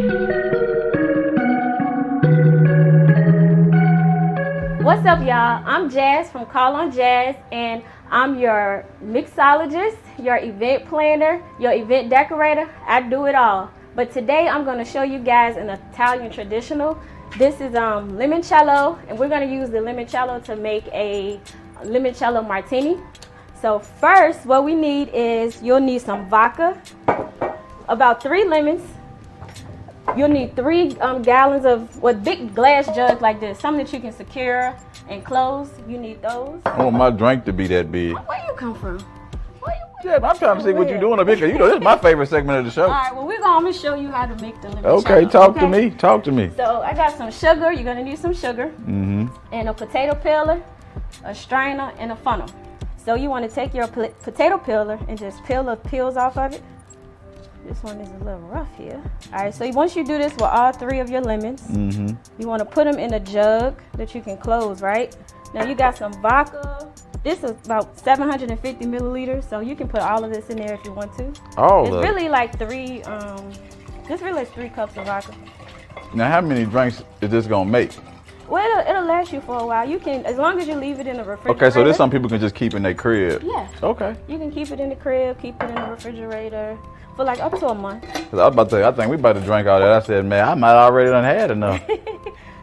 What's up, y'all? I'm Jazz from Call on Jazz, and I'm your mixologist, your event planner, your event decorator. I do it all. But today I'm going to show you guys an Italian traditional. This is limoncello, and we're going to use the limoncello to make a limoncello martini. So first, what we need is you'll need some vodka, about 3 lemons. You'll need 3 gallons of big glass jugs like this, something that you can secure and close. You need those. I want my drink to be that big. Where you come from? Yeah, I'm trying to see what you're doing up here, because you know this is my favorite segment of the show. All right, well, I'm going to show you how to make the limoncello. Okay, talk to me. Talk to me. So I got some sugar. You're going to need some sugar. And a potato peeler, a strainer, and a funnel. So you want to take your potato peeler and just peel the peels off of it. This one is a little rough here. All right, so once you do this with all 3 of your lemons, you want to put them in a jug that you can close, right? Now you got some vodka. This is about 750 milliliters, so you can put all of this in there if you want to. It's really like 3, this really is 3 cups of vodka. Now, how many drinks is this gonna make? Well, it'll last you for a while. You can, as long as you leave it in the refrigerator. Okay, so this some people can just keep in their crib. Yeah. Okay. You can keep it in the crib, keep it in the refrigerator for like up to a month. Cause I was about to say, I think we about to drink all that. I said, man, I might already done had enough.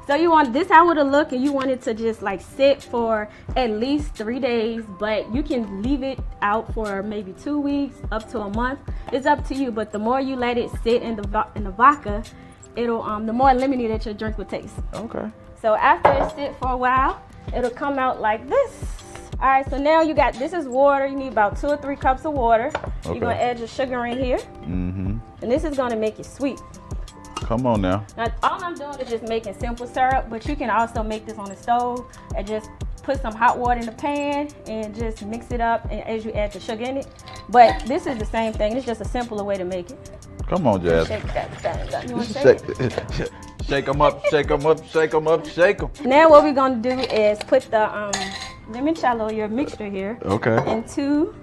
So you want this how it'll look, and you want it to just like sit for at least 3 days, but you can leave it out for maybe 2 weeks, up to a month. It's up to you, but the more you let it sit in the vodka, it'll the more lemony that your drink will taste. Okay. So after it sit for a while, it'll come out like this. All right, so now you got, this is water. You need about 2 or 3 cups of water. Okay. You're gonna add your sugar in here. And this is gonna make it sweet. Come on now. Now, all I'm doing is just making simple syrup, but you can also make this on the stove and just put some hot water in the pan and just mix it up and as you add the sugar in it. But this is the same thing. It's just a simpler way to make it. Come on, Jazz. Shake that thing. You want to shake it? Shake them up, shake them up, shake them up, shake them. Now what we're going to do is put the limoncello, your mixture here, into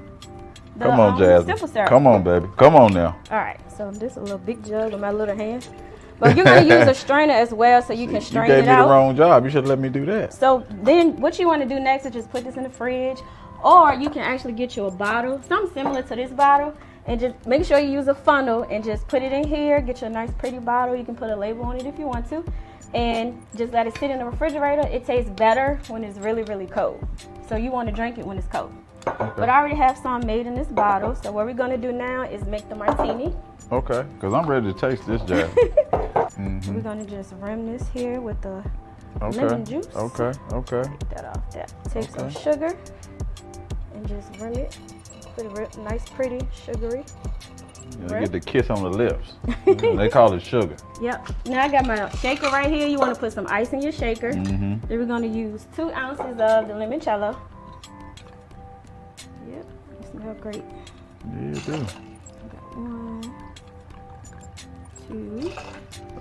the Come on, Jazz. simple syrup. Come on, baby. Come on now. All right, so this is a little big jug with my little hand. But you're going to use a strainer as well so you can strain it out. You gave me the wrong job. You should let me do that. So then what you want to do next is just put this in the fridge, or you can actually get you a bottle, something similar to this bottle, and just make sure you use a funnel and just put it in here. Get your nice pretty bottle. You can put a label on it if you want to, and just let it sit in the refrigerator. It tastes better when it's really, really cold. So you want to drink it when it's cold. Okay. But I already have some made in this bottle. So what we're going to do now is make the martini. Okay, because I'm ready to taste this, Jazz. We're going to just rim this here with the lemon juice. Okay. Take that off there. Take some sugar and just rim it. Put it nice, pretty, sugary. Get the kiss on the lips. They call it sugar. Yep. Now I got my shaker right here. You want to put some ice in your shaker. Then we're going to use 2 ounces of the limoncello. Yep, it smells great. Yeah, it do. Got 1, 2.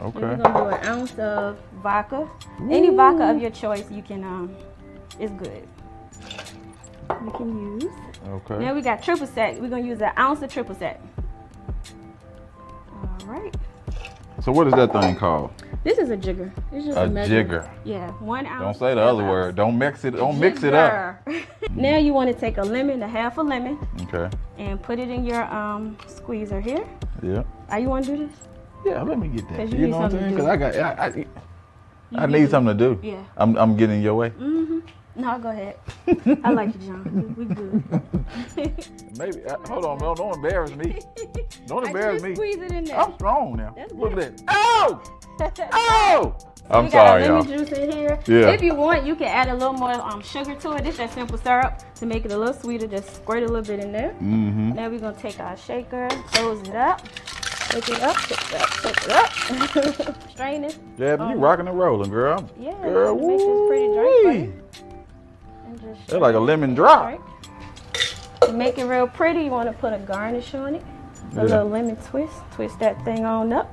Okay. Then we're gonna do 1 ounce of vodka. Any vodka of your choice, you can is good. You can use. Okay. Now we got triple sec. We're gonna use 1 ounce of triple sec. All right. So what is that thing called? This is a jigger. It's just a jigger. Yeah, 1 ounce. Don't say the other word. Don't mix it. Don't mix it up. Now you want to take a lemon, half a lemon. Okay. And put it in your squeezer here. Yeah. Are you want to do this? Yeah, let me get that. You know what I'm saying? Because I need need something to do. Yeah. I'm getting in your way. No, go ahead. I like you, John. We good. Maybe. Hold on, don't embarrass me. Don't embarrass me. Squeeze it in there. I'm strong now. That's Look good. at that. Oh! Oh! I'm we sorry, got y'all. lemon juice in here. Yeah. If you want, you can add a little more sugar to it. This is that simple syrup to make it a little sweeter. Just squirt a little bit in there. Now we're gonna take our shaker, close it up, shake it up, shake it up. Strain it. Yeah, but you rocking and rolling, girl. Yeah, girl, make this pretty drink for you. That's like a lemon drop. Right. To make it real pretty, you want to put a garnish on it. A little lemon twist. Twist that thing on up.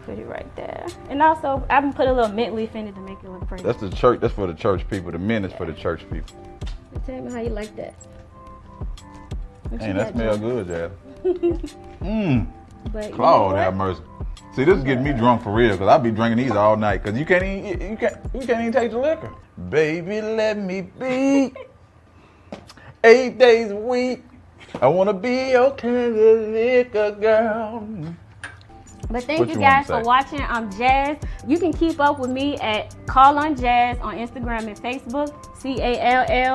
Put it right there. And also, I can put a little mint leaf in it to make it look pretty. That's the church. That's for the church people. The mint is for the church people. Tell me how you like that. Hey, that smells good, Jazz. But you know Lord what? have mercy. See, this is getting me drunk for real, because I be drinking these all night, because you can't even taste the liquor. Baby, let me be 8 days a week. I want to be your kind of liquor girl. But thank What you you guys wanna for say? watching. I'm Jazz. You can keep up with me at Call on Jazz on Instagram and Facebook.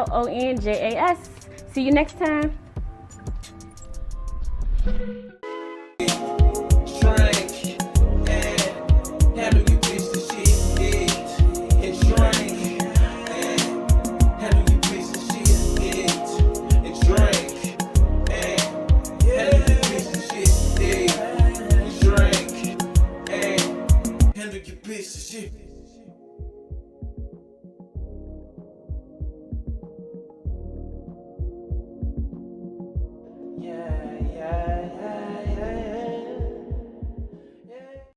CALLONJAS. See you next time. Piece of shit.